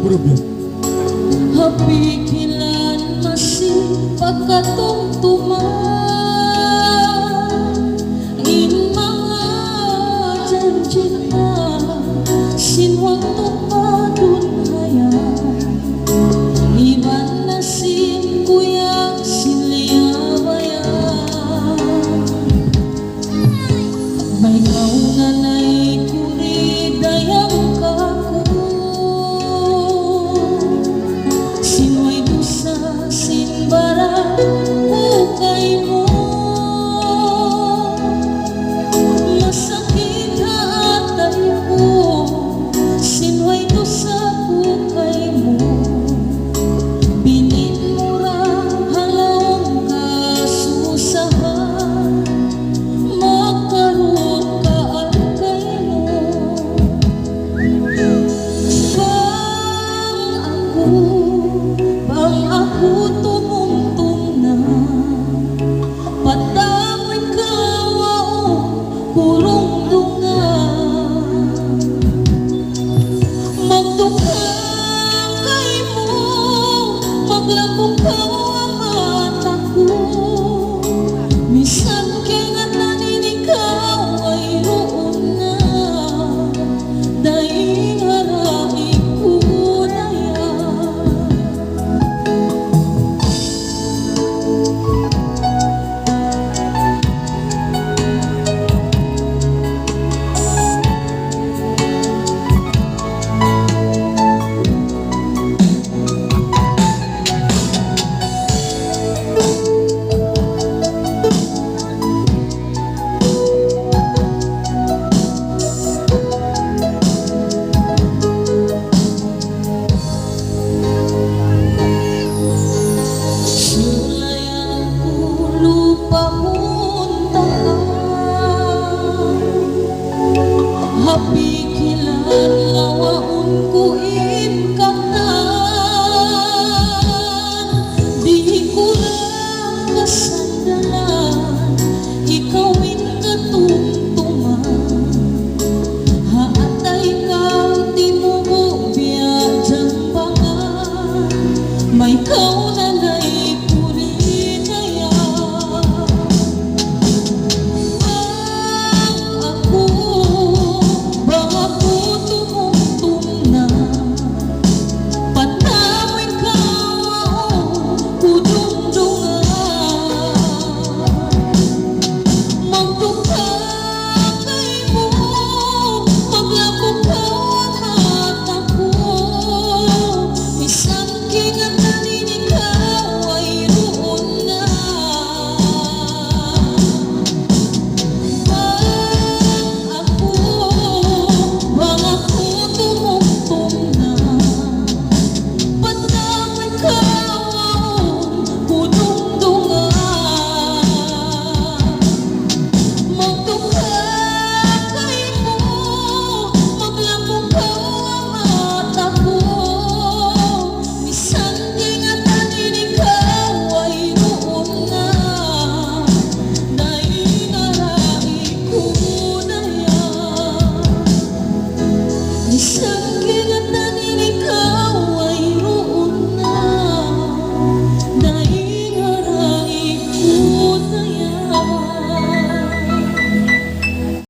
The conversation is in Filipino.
problem. Hapikilan masih pagkatungtuman in mga janji na sinwang tumadun hayaan iban na sin kuya siliyabayan may kaunanay kuri dayang kako sinway dusa sinbara ukay mo masakit hatay ko sinway dusa ukay mo binin mo ra halong kasusahan makaroon ka alkay mo pang ako